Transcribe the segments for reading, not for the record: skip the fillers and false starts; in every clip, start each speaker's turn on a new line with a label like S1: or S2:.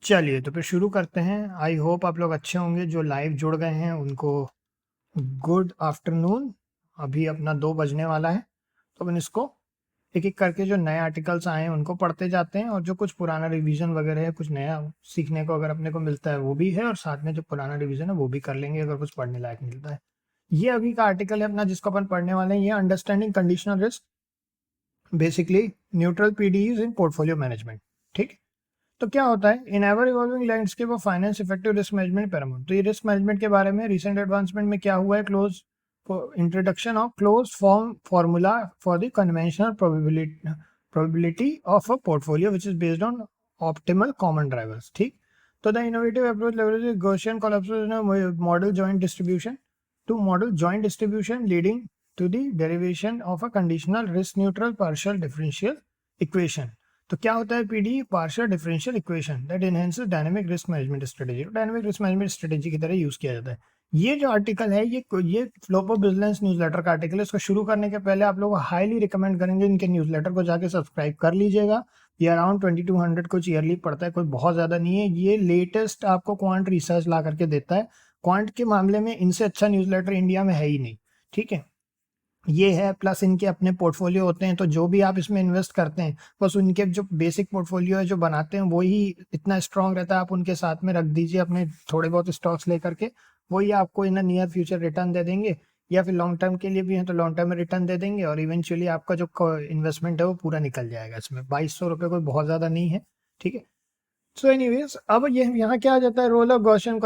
S1: चलिए तो फिर शुरू करते हैं। आई होप आप लोग अच्छे होंगे। जो लाइव जुड़ गए हैं उनको गुड आफ्टरनून। अभी अपना 2 बजने वाला है, तो अपन इसको एक एक करके जो नए आर्टिकल्स आए हैं उनको पढ़ते जाते हैं, और जो कुछ पुराना रिवीजन वगैरह है, कुछ नया सीखने को अगर अपने को मिलता है वो भी है, और साथ में जो पुराना रिवीजन है वो भी कर लेंगे अगर कुछ पढ़ने लायक मिलता है। ये अभी का आर्टिकल है अपना जिसको अपन पढ़ने वाले हैं, ये understanding conditional risk, basically neutral PDs इन पोर्टफोलियो मैनेजमेंट। ठीक। तो क्या होता है, in ever evolving landscape of finance effective risk management Paramount. तो ये रिस्क मैनेजमेंट के बारे में रिसेंट एडवांसमेंट में क्या हुआ है, close introduction of close form formula for the conventional probability of a portfolio which is based on optimal common drivers. ठीक। तो the innovative approach leverages Gaussian collapse model joint distribution to model joint distribution leading to the derivation of a conditional risk neutral partial differential equation। तो क्या होता है PD, partial differential equation that enhances dynamic risk management strategy. Dynamic risk management strategy की तरह use किया जाता है। ये जो आर्टिकल है ये फ्लोपो बिजनेस न्यूज़लेटर का आर्टिकल है। इसको शुरू करने के पहले आप लोग हाईली रिकमेंड करेंगे इनके न्यूज़लेटर को जाके सब्सक्राइब कर लीजिएगा। ये अराउंड 2200 कुछ ईयरली पड़ता है, कोई बहुत ज़्यादा नहीं है। ये लेटेस्ट आपको क्वांट रिसर्च ला करके देता है। क्वांट के मामले में इनसे अच्छा न्यूज़लेटर इंडिया में है ही नहीं। ठीक है, ये है, प्लस इनके अपने पोर्टफोलियो होते हैं, तो जो भी आप इसमें इन्वेस्ट करते हैं बस उनके जो बेसिक पोर्टफोलियो है जो बनाते हैं वही इतना स्ट्रांग रहता है। आप उनके साथ में रख दीजिए अपने थोड़े बहुत स्टॉक्स लेकर के, वही आपको इन नियर फ्यूचर रिटर्न दे देंगे, या फिर लॉन्ग टर्म के लिए भी है तो लॉन्ग टर्म में रिटर्न दे देंगे, और इवेंचुअली आपका जो इन्वेस्टमेंट है वो पूरा निकल जाएगा। इसमें 2200 रुपये कोई बहुत ज़्यादा नहीं है। ठीक है। सो एनीवेज, अब ये यहाँ क्या आ जाता है, रोल ऑफ गॉसियन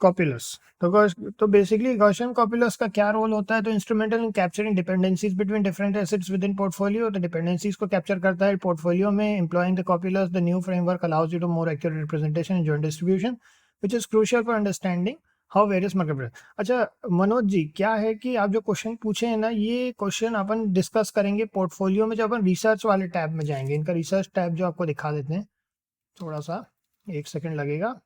S1: कॉपुलस। तो बेसिकली गॉसियन कॉपुलस का क्या रोल होता है, तो instrumental in capturing dependencies between different assets within portfolio. तो डिपेंडेंसीज को कैप्चर करता है पोर्टफोलियो में। Employing the copulas the new framework allows you to more accurate representation and joint distribution which is crucial for understanding how various market. अच्छा मनोज जी, क्या है कि आप जो क्वेश्चन पूछे हैं ना, ये क्वेश्चन अपन डिस्कस करेंगे पोर्टफोलियो में जब अपन रिसर्च वाले टैब में जाएंगे। इनका रिसर्च टैब जो आपको दिखा देते हैं, थोड़ा सा 1 सेकंड लगेगा।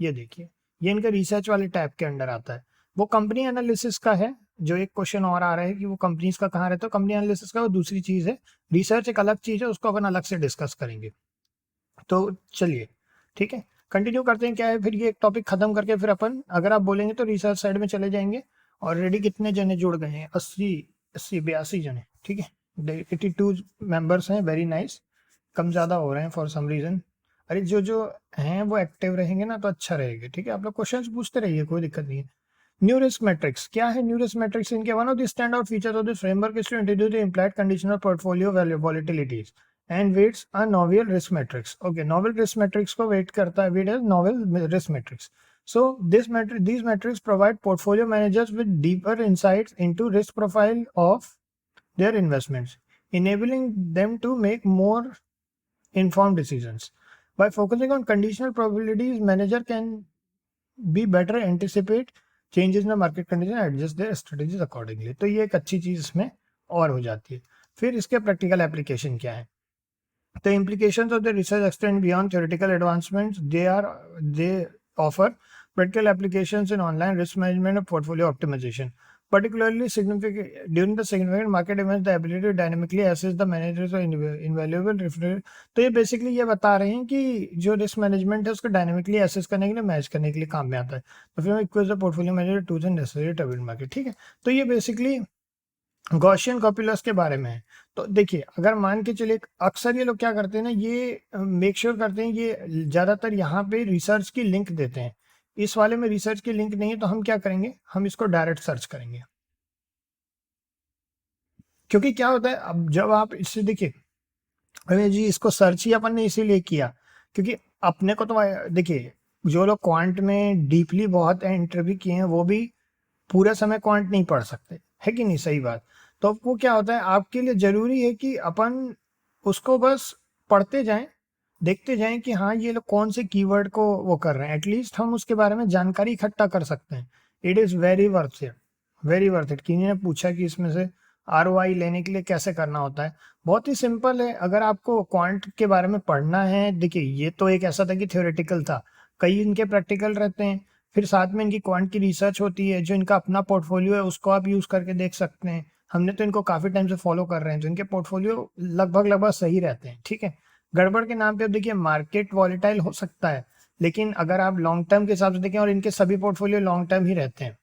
S1: ये देखिए, ये इनके रिसर्च वाले टैब के अंडर आता है। वो कंपनी एनालिसिस का है। जो एक क्वेश्चन और आ रहा है कि वो कंपनीज का कहाँ रहता है, कंपनी एनालिसिस का वो दूसरी चीज़ है, रिसर्च एक अलग चीज़ है, उसको अपन अलग से डिस्कस करेंगे। तो चलिए ठीक है, कंटिन्यू करते हैं। क्या है फिर, ये एक टॉपिक खत्म करके फिर अपन अगर आप बोलेंगे तो रिसर्च साइड में चले जाएंगे। ऑलरेडी कितने जने जुड़ गए हैं, 82 जने। ठीक है, 82 मेंबर्स हैं, वेरी नाइस। कम ज़्यादा हो रहे हैं फॉर सम रीज़न। अरे जो जो हैं वो एक्टिव रहेंगे ना तो अच्छा रहेगा। ठीक है, आप लोग क्वेश्चंस पूछते रहिए, कोई दिक्कत नहीं है। न्यू रिस्क मैट्रिक्स क्या है, न्यू रिस्क मैट्रिक्स इनके one of the stand out features of this framework is to introduce the implied conditional portfolio volatilities and weights a novel risk metrics. Okay, novel risk metrics को weight करता है, weight as novel risk metrics. So these metrics provide portfolio managers with deeper insights into risk profile of their investments, enabling them to make more informed decisions. By focusing on conditional probabilities, manager can be better anticipate changes in the market condition and adjust their strategies accordingly। तो ये एक अच्छी चीज इसमें और हो जाती है। फिर इसके प्रैक्टिकल एप्लीकेशन क्या है, the implications of the research extend beyond theoretical advancements. They offer practical applications in online risk management and portfolio optimization. Particularly significant during the significant market events, the ability to dynamically assess the managers of invaluable reference। तो ये basically ये बता रहे हैं कि जो risk management है उसको डायनेमिकली एसेस करने के लिए, मैच करने के लिए काम में आता है। तो फिर equals the portfolio manager tools and necessary to market. ठीक है, तो ये बेसिकली गॉसियन कॉपुलस के बारे में है। तो देखिए, अगर मान के चलिए, अक्सर ये लोग क्या करते हैं ना, ये मेक श्योर करते हैं, ये ज़्यादातर यहाँ पे रिसर्च की लिंक देते हैं। इस वाले में रिसर्च की लिंक नहीं है, तो हम क्या करेंगे, हम इसको डायरेक्ट सर्च करेंगे। क्योंकि क्या होता है, अब जब आप इससे देखिए, अरे जी इसको सर्च ही अपन ने इसीलिए किया क्योंकि अपने को तो देखिए, जो लोग क्वांट में डीपली बहुत इंटरव्यू किए हैं वो भी पूरा समय क्वांट नहीं पढ़ सकते, है कि नहीं, सही बात। तो वो क्या होता है, आपके लिए जरूरी है कि अपन उसको बस पढ़ते जाएं, देखते जाएं कि हाँ ये लोग कौन से कीवर्ड को वो कर रहे हैं, एटलीस्ट हम उसके बारे में जानकारी इकट्ठा कर सकते हैं। It is very worth it, very worth it. किसी ने पूछा कि इसमें से ROI लेने के लिए कैसे करना होता है, बहुत ही सिंपल है। अगर आपको क्वांट के बारे में पढ़ना है, देखिए ये तो एक ऐसा था कि थ्योरेटिकल था, कई इनके प्रैक्टिकल रहते हैं, फिर साथ में इनकी क्वांट की रिसर्च होती है, जो इनका अपना पोर्टफोलियो है उसको आप यूज़ करके देख सकते हैं। हमने तो इनको काफ़ी टाइम से फॉलो कर रहे हैं, तो इनके पोर्टफोलियो लगभग लगभग सही रहते हैं। ठीक है, गड़बड़ के नाम पे अब देखिए मार्केट वॉलेटाइल हो सकता है, लेकिन अगर आप लॉन्ग टर्म के हिसाब से देखें, और इनके सभी पोर्टफोलियो लॉन्ग टर्म ही रहते हैं,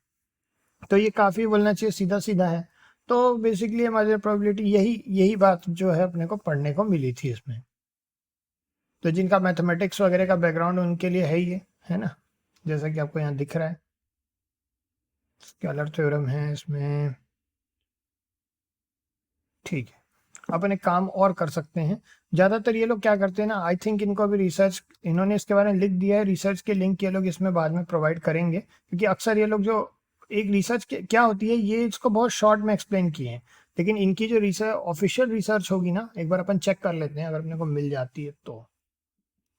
S1: तो ये काफ़ी बोलना चाहिए सीधा सीधा है। तो बेसिकली हमारी प्रोबेबिलिटी यही यही बात जो है अपने को पढ़ने को मिली थी इसमें। तो जिनका मैथमेटिक्स वगैरह का बैकग्राउंड उनके लिए है ये, है ना, जैसा कि आपको यहाँ दिख रहा है, स्केलर थ्योरम है इसमें। ठीक है, अपन एक काम और कर सकते हैं। ज़्यादातर ये लोग क्या करते हैं ना, आई थिंक इनको अभी रिसर्च इन्होंने इसके बारे में लिख दिया है, रिसर्च के लिंक ये लोग इसमें बाद में प्रोवाइड करेंगे, क्योंकि अक्सर ये लोग जो एक रिसर्च क्या होती है ये इसको बहुत शॉर्ट में एक्सप्लेन किए हैं, लेकिन इनकी जो रिसर्च ऑफिशियल रिसर्च होगी ना, एक बार अपन चेक कर लेते हैं अगर अपने को मिल जाती है तो।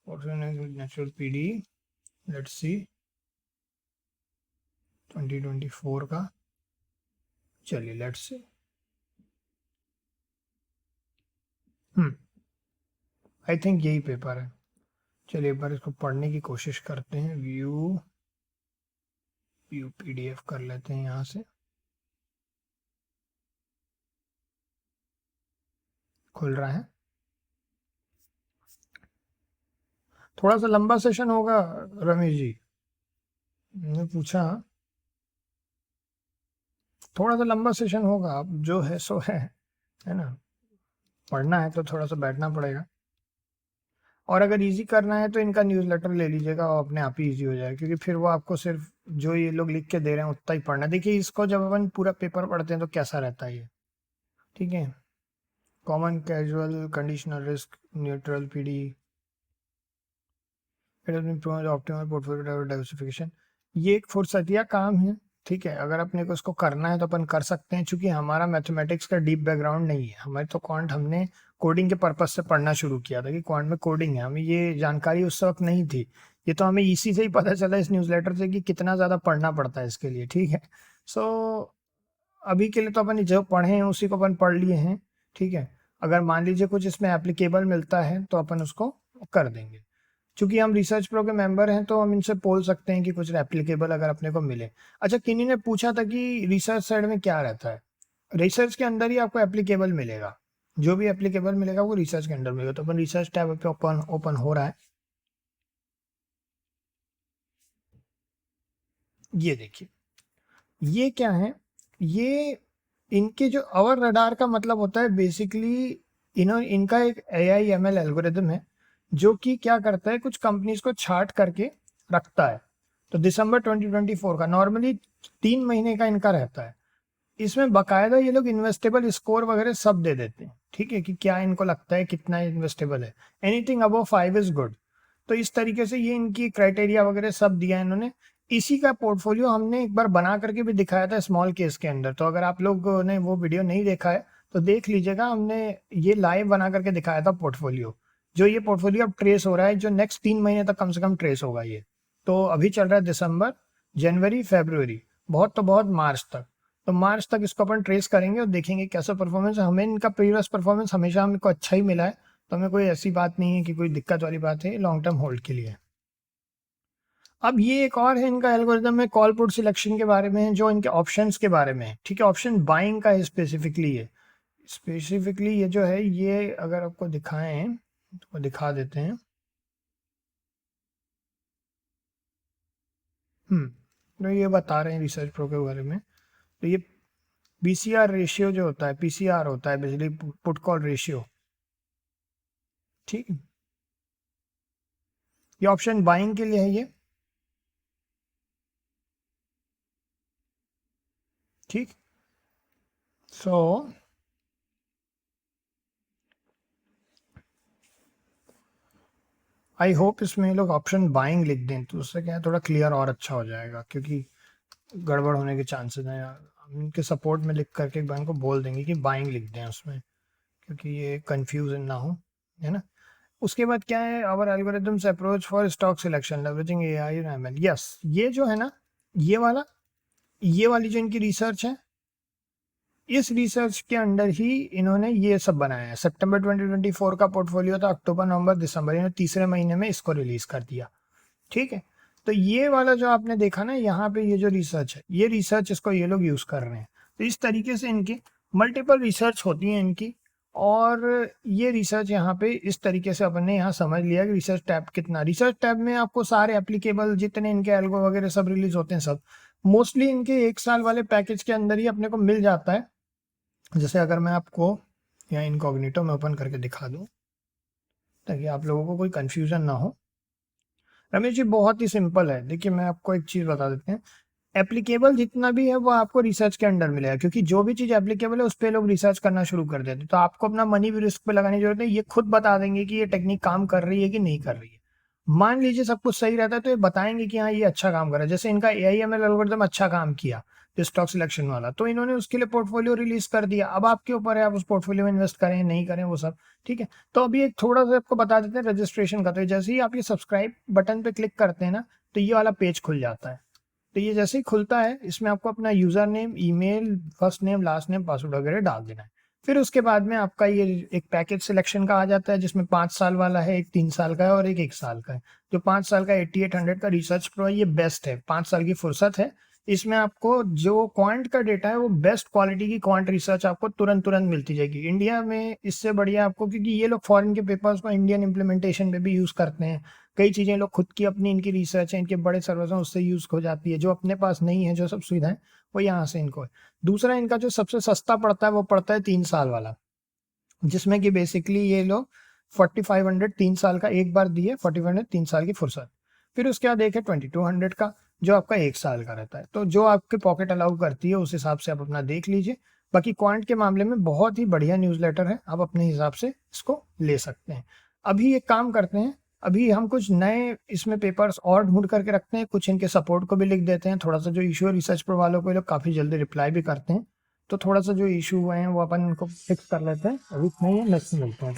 S1: नेचुरल पीडी, लेट्स सी 2024 का, चलिए लेट्स सी। आई थिंक यही पेपर है। चलिए एक बार इसको पढ़ने की कोशिश करते हैं। व्यू पीडीएफ कर लेते हैं यहाँ से, खुल रहा है। थोड़ा सा लंबा सेशन होगा रमेश जी, मैंने पूछा, थोड़ा सा लंबा सेशन होगा, अब जो है सो है ना, पढ़ना है तो थोड़ा सा बैठना पड़ेगा। और अगर इजी करना है तो इनका न्यूज़लेटर ले लीजिएगा, और अपने आप ही इजी हो जाएगा, क्योंकि फिर वो आपको सिर्फ जो ये लोग लिख के दे रहे हैं उतना ही पढ़ना। देखिए इसको जब अपन पूरा पेपर पढ़ते हैं तो कैसा रहता है ये, ठीक है, common casual conditional risk neutral PD, optimal portfolio diversification, ये एक फुर्सतिया काम है, ठीक है। अगर अपने को इसको करना है तो अपन कर सकते हैं, क्योंकि हमारा मैथमेटिक्स का डीप बैकग्राउंड नहीं है, हमारे तो क्वांट हमने कोडिंग के पर्पज से पढ़ना शुरू किया था कि क्वांट में कोडिंग है, हमें ये जानकारी उस वक्त नहीं थी। ये तो हमें इसी से ही पता चला इस न्यूज़लेटर से कि कितना ज़्यादा पढ़ना पड़ता है इसके लिए, ठीक है। सो अभी के लिए तो अपन जो पढ़े हैं उसी को अपन पढ़ लिए हैं, ठीक है। अगर मान लीजिए कुछ इसमें एप्लीकेबल मिलता है तो अपन उसको कर देंगे। चूंकि हम रिसर्च प्रो के मेंबर हैं तो हम इनसे बोल सकते हैं कि कुछ एप्लीकेबल अगर अपने को मिले। अच्छा, किन्हीं ने पूछा था कि रिसर्च साइड में क्या रहता है, रिसर्च के अंदर ही आपको एप्लीकेबल मिलेगा, जो भी एप्लीकेबल मिलेगा वो रिसर्च के अंदर मिलेगा। तो अपन रिसर्च टैब पे ओपन हो रहा है, ये देखिए ये क्या है, ये इनके जो अवर रडार का मतलब होता है बेसिकली, इनका एक AI/ML एल्गोरिदम है जो कि क्या करता है, कुछ कंपनीज को छाट करके रखता है। तो दिसंबर 2024 का नॉर्मली 3 महीने का इनका रहता है, इसमें बाकायदा ये लोग इन्वेस्टेबल स्कोर वगैरह सब दे देते हैं, ठीक है, कि क्या इनको लगता है कितना इन्वेस्टेबल है, एनीथिंग अबव 5 इज गुड। तो इस तरीके से ये इनकी क्राइटेरिया वगैरह सब दिया है इन्होंने। इसी का पोर्टफोलियो हमने एक बार बना करके भी दिखाया था स्मॉल केस के अंदर, तो अगर आप लोगों ने वो वीडियो नहीं देखा है तो देख लीजिएगा, हमने ये लाइव बना करके दिखाया था पोर्टफोलियो। जो ये पोर्टफोलियो अब ट्रेस हो रहा है, जो नेक्स्ट 3 महीने तक कम से कम ट्रेस होगा ये, तो अभी चल रहा है दिसंबर, जनवरी, फरवरी, बहुत तो बहुत मार्च तक। तो मार्च तक इसको अपन ट्रेस करेंगे और देखेंगे कैसा परफॉर्मेंस है। हमें इनका प्रीवियस परफॉर्मेंस हमेशा हमको अच्छा ही मिला है, तो हमें कोई ऐसी बात नहीं है कि कोई दिक्कत वाली बात है, लॉन्ग टर्म होल्ड के लिए। अब ये एक और है इनका एल्गोरिदम में, कॉल पुट सिलेक्शन के बारे में है, जो इनके ऑप्शंस के बारे में है, ठीक है, ऑप्शन बाइंग का है स्पेसिफिकली। ये जो है ये अगर आपको दिखाएं तो दिखा देते हैं। तो ये बता रहे हैं रिसर्च प्रो के बारे में। तो ये BCR रेशियो जो होता है, PCR होता है बेसिकली पुट कॉल रेशियो, ठीक है, ये ऑप्शन बाइंग के लिए है ये, ठीक। सो आई होप इसमें लोग ऑप्शन बाइंग लिख दें, तो उससे क्या है थोड़ा क्लियर और अच्छा हो जाएगा, क्योंकि गड़बड़ होने के चांसेस हैं। हम इनके सपोर्ट में लिख करके एक बार इनको बोल देंगे कि बाइंग लिख दें उसमें, क्योंकि ये कंफ्यूजन ना हो, है ना। उसके बाद क्या है, our algorithms approach for stock selection leveraging AI and ML। Yes, ये जो है ना, ये वाली जो इनकी रिसर्च है, इस रिसर्च के अंडर ही इन्होंने ये सब बनाया है। सितंबर 2024 का पोर्टफोलियो था, अक्टूबर, नवंबर, दिसंबर, इन्होंने तीसरे महीने में इसको रिलीज कर दिया, ठीक है। तो ये वाला जो आपने देखा ना यहाँ पे, ये जो रिसर्च है, ये रिसर्च इसको ये लोग यूज कर रहे हैं। तो इस तरीके से इनकी मल्टीपल रिसर्च होती है इनकी, और ये रिसर्च यहाँ पे इस तरीके से अपन ने यहाँ समझ लिया कि रिसर्च टैब कितना, रिसर्च टैब में आपको सारे एप्लीकेबल जितने इनके एल्गो वगैरह सब रिलीज होते हैं, सब मोस्टली इनके 1 साल वाले पैकेज के अंदर ही अपने को मिल जाता है। जैसे अगर मैं आपको यहाँ इनकॉग्निटो में ओपन करके दिखा दूँ ताकि आप लोगों को कोई कंफ्यूजन ना हो। रमेश जी बहुत ही सिंपल है, देखिए मैं आपको एक चीज़ बता देते हैं, एप्लीकेबल जितना भी है वो आपको रिसर्च के अंडर मिलेगा, क्योंकि जो भी चीज़ एप्लीकेबल है उस पर लोग रिसर्च करना शुरू कर देते हैं, तो आपको अपना मनी भी रिस्क पे लगाने की जरूरत है, ये खुद बता देंगे कि ये टेक्निक काम कर रही है कि नहीं कर रही है। मान लीजिए सब कुछ सही रहता है तो ये बताएंगे कि हाँ ये अच्छा काम कर रहा है, जैसे इनका AIML एल्गोरिथम अच्छा काम किया जो स्टॉक सिलेक्शन वाला, तो इन्होंने उसके लिए पोर्टफोलियो रिलीज कर दिया, अब आपके ऊपर है आप उस पोर्टफोलियो में इन्वेस्ट करें नहीं करें वो सब, ठीक है। तो अभी एक थोड़ा सा आपको बता देते हैं रजिस्ट्रेशन का, तो जैसे ही आप ये सब्सक्राइब बटन पे क्लिक करते हैं ना तो ये वाला पेज खुल जाता है। तो ये जैसे ही खुलता है इसमें आपको अपना user name, email, first name, last name, password वगैरह डाल देना है। फिर उसके बाद में आपका ये एक पैकेज सिलेक्शन का आ जाता है जिसमें 5 साल वाला है, एक 3 साल का है और एक 1 साल का है। जो 5 साल का 8800 का रिसर्च प्रो है ये बेस्ट है, 5 साल की फुर्सत है। इसमें आपको जो क्वांट का डेटा है वो बेस्ट क्वालिटी की क्वांट रिसर्च आपको तुरंत तुरंत मिलती जाएगी इंडिया में, इससे बढ़िया आपको, क्योंकि ये लोग फॉरेन के पेपर्स को इंडियन इम्प्लीमेंटेशन पे भी यूज करते हैं। कई चीजें लोग खुद की अपनी इनकी रिसर्च है, इनके बड़े सर्वर्स हैं उससे यूज हो जाती है, जो अपने पास नहीं है जो सब सुविधाएं वो यहाँ से इनको है। दूसरा इनका जो सबसे सस्ता पड़ता है वो पड़ता है 3 साल वाला, जिसमें कि बेसिकली ये लोग 4500 3 साल का एक बार दिए, 4500 3 साल की फुर्सत। फिर उसके बाद एक है 2200 का जो आपका 1 साल का रहता है, तो जो आपके पॉकेट अलाउ करती है उस हिसाब से आप अपना देख लीजिए। बाकी क्वांट के मामले में बहुत ही बढ़िया न्यूज़लेटर है, आप अपने हिसाब से इसको ले सकते हैं। अभी एक काम करते हैं, अभी हम कुछ नए इसमें पेपर्स और ढूंढ करके रखते हैं, कुछ इनके सपोर्ट को भी लिख देते हैं, थोड़ा सा जो इशू है रिसर्च पर वालों को ये लोग काफ़ी जल्दी रिप्लाई भी करते हैं, तो थोड़ा सा जो इशू हुए हैं वो अपन इनको फिक्स कर लेते हैं। अभी नहीं है, नेक्स्ट मिलते हैं।